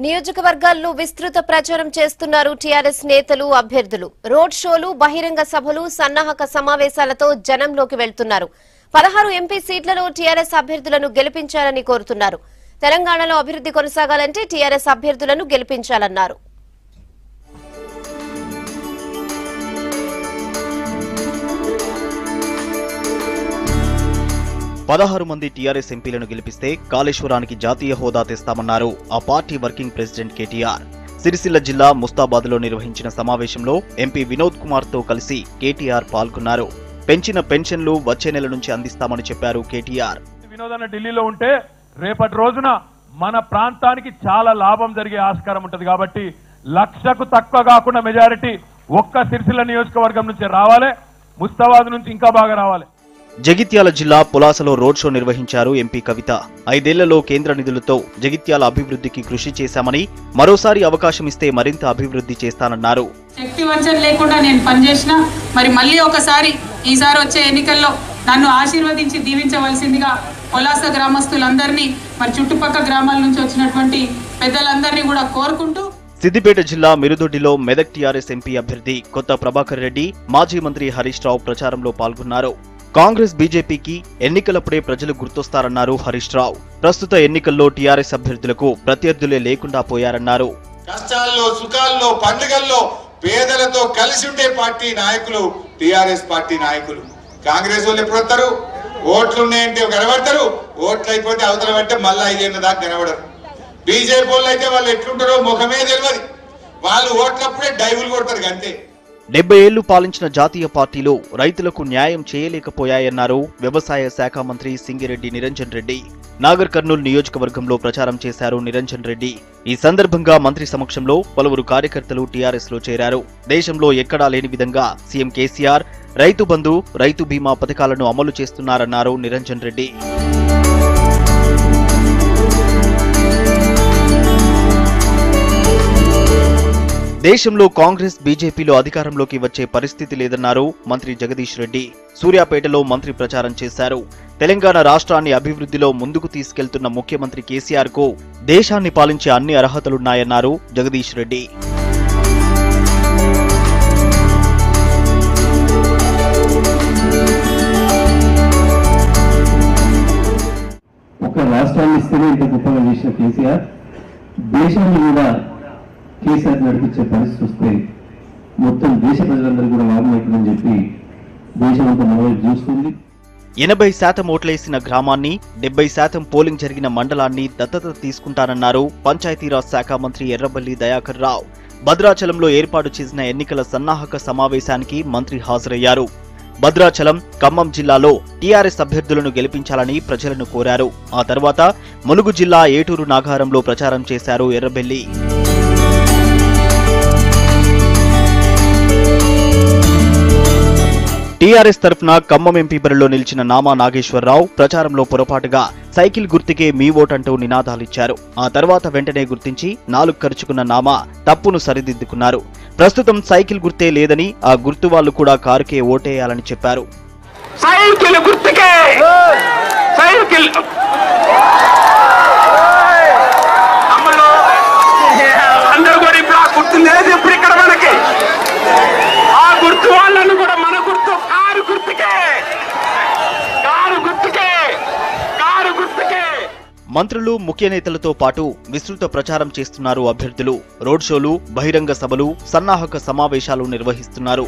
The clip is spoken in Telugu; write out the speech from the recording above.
నియోజకవర్గాల్లో విస్తృత ప్రచారం చేస్తున్నారు టీఆర్ఎస్ నేతలు అభ్యర్థులు. రోడ్ షోలు, బహిరంగ సభలు, సన్నాహక సమావేశాలతో జనంలోకి వెళ్తున్నారు. 16 ఎంపీ సీట్లలో టీఆర్ఎస్ అభ్యర్థులను గెలిపించాలని కోరుతున్నారు. తెలంగాణలో అభివృద్ధి కొనసాగాలంటే టీఆర్ఎస్ అభ్యర్థులను గెలిపించాలన్నారు. పదహారు మంది టీఆర్ఎస్ ఎంపీలను గెలిపిస్తే కాళేశ్వరానికి జాతీయ హోదా తెస్తామన్నారు ఆ party working president KTR. Sircilla జిల్లా ముస్తాబాద్లో నిర్వహించిన సమావేశంలో ఎంపీ వినోద్ కుమార్ తో కలిసి కేటీఆర్ పాల్గొన్నారు. పెంచిన పెన్షన్లు వచ్చే నెల నుంచి అందిస్తామని చెప్పారు కేటీఆర్. వినోద్ అన్న ఢిల్లీలో ఉంటే రేపటి రోజున మన ప్రాంతానికి చాలా లాభం జరిగే ఆస్కారం ఉంటుంది. కాబట్టి 1,00,000కు తక్కువ కాకుండా మెజారిటీ ఒక్క సిరిసిల్ల నియోజకవర్గం నుంచి రావాలి, ముస్తాబాద్ నుంచి ఇంకా బాగా రావాలి. జగిత్యాల జిల్లా పులాసలో రోడ్ షో నిర్వహించారు ఎంపీ కవిత. 5 ఏళ్లలో కేంద్ర నిధులతో జగిత్యాల అభివృద్ధికి కృషి చేశామని, మరోసారి అవకాశం ఇస్తే మరింత అభివృద్ధి చేస్తానన్నారు. శక్తి వంచన లేకుండా నేను పనిచేసిన మళ్ళీ ఒకసారి ఈసారి వచ్చే ఎన్నికల్లో నన్ను ఆశీర్వదించి దీవించవలసిందిగా పులాస గ్రామస్తులందరినీ చుట్టుపక్కల గ్రామాల నుంచి వచ్చినటువంటి పెద్దలందరినీ కూడా కోరుకుంటూ. సిద్దిపేట జిల్లా మిరుదొడ్డిలో మెదక్ టీఆర్ఎస్ ఎంపీ అభ్యర్థి కొత్త ప్రభాకర్ రెడ్డి, మాజీ మంత్రి హరీష్ రావు ప్రచారంలో పాల్గొన్నారు. కాంగ్రెస్ బీజేపీకి ఎన్నికలప్పుడే ప్రజలు గుర్తొస్తారన్నారు హరీష్ రావు. ప్రస్తుత ఎన్నికల్లో టీఆర్ఎస్ అభ్యర్థులకు ప్రత్యర్థులే లేకుండా పోయారన్నారు. కష్టాల్లో, సుఖాల్లో, పండుగల్లో పేదలతో కలిసి ఉండే పార్టీ నాయకులు టీఆర్ఎస్ పార్టీ నాయకులు. కాంగ్రెస్ వాళ్ళు ఎప్పుడు వస్తారు? ఓట్లు ఉన్నాయంటే కనబడతారు, ఓట్లు అయిపోతే అవతల అంటే మళ్ళీ 5 ఏళ్ళ దాకా కనబడరు. బీజేపీ వాళ్ళు అయితే వాళ్ళు ఎట్లుంటారో ముఖమే తెలియదు. వాళ్ళు ఓట్లప్పుడే డైవులు కొడతారు అంతే. 70 ఏళ్లు పాలించిన జాతీయ పార్టీలు రైతులకు న్యాయం చేయలేకపోయాయన్నారు వ్యవసాయ శాఖ మంత్రి సింగిరెడ్డి నిరంజన్ రెడ్డి. నాగర్ కర్నూల్ నియోజకవర్గంలో ప్రచారం చేశారు నిరంజన్ రెడ్డి. ఈ సందర్భంగా మంత్రి సమక్షంలో పలువురు కార్యకర్తలు టీఆర్ఎస్ లో చేరారు. దేశంలో ఎక్కడా లేని విధంగా సీఎం కేసీఆర్ రైతు బంధు, రైతు బీమా పథకాలను అమలు చేస్తున్నారన్నారు నిరంజన్ రెడ్డి. దేశంలో కాంగ్రెస్ బీజేపీలో అధికారంలోకి వచ్చే పరిస్థితి లేదన్నారు మంత్రి జగదీష్ రెడ్డి. సూర్యాపేటలో మంత్రి ప్రచారం చేశారు. తెలంగాణ రాష్ట్రాన్ని అభివృద్ధిలో ముందుకు తీసుకెళ్తున్న ముఖ్యమంత్రి కేసీఆర్ కు దేశాన్ని పాలించే అన్ని అర్హతలున్నాయన్నారు జగదీష్ రెడ్డి. ఒక రాష్ట్రాన్ని ఇస్తేనే ఇంత గొప్పగా చేసిన కేసీఆర్ దేశాన్ని కూడా కేసీఆర్ నడిపించే పరిస్థితి వస్తే మొత్తం దేశ ప్రజలందరూ కూడా లాభం అవుతుందని చెప్పి దేశమంతా మనవైపు చూస్తుంది. 80% ఓట్లేసిన గ్రామాన్ని, 70% పోలింగ్ జరిగిన మండలాన్ని దత్తత తీసుకుంటానన్నారు పంచాయతీరాజ్ శాఖ మంత్రి ఎర్రబెల్లి దయాకర్ రావు. భద్రాచలంలో ఏర్పాటు చేసిన ఎన్నికల సన్నాహక సమావేశానికి మంత్రి హాజరయ్యారు. భద్రాచలం, ఖమ్మం జిల్లాలో టీఆర్ఎస్ అభ్యర్థులను గెలిపించాలని ప్రజలను కోరారు. ఆ తర్వాత ములుగు జిల్లా ఏటూరు నాగారంలో ప్రచారం చేశారు ఎర్రబెల్లి. టీఆర్ఎస్ తరఫున ఖమ్మం ఎంపీ బరిలో నిలిచిన నామా నాగేశ్వరరావు ప్రచారంలో పొరపాటుగా సైకిల్ గుర్తుకే మీ ఓటంటూ నినాదాలిచ్చారు. ఆ తర్వాత వెంటనే గుర్తించి 4 ఖర్చుకున్న నామా తప్పును సరిదిద్దుకున్నారు. ప్రస్తుతం సైకిల్ గుర్తే లేదని, ఆ గుర్తు వాళ్ళు కూడా కారుకే ఓటేయాలని చెప్పారు. సైకిల్ గుర్తుకే, సైకిల్ అందరూ కూడా ఇప్పుడు ఆ గుర్తు లేదు. ఇప్పుడు ఇక్కడ మనకి ఆ గుర్తు వాళ్ళను కూడా మన గుర్తు కారు గుర్తుకే, కారు గుర్తుకే, కారు గుర్తుకే. మంత్రులు, ముఖ్య నేతలతో పాటు విస్తృత ప్రచారం చేస్తున్నారు అభ్యర్థులు. రోడ్ షోలు, బహిరంగ సభలు, సన్నాహక సమావేశాలు నిర్వహిస్తున్నారు.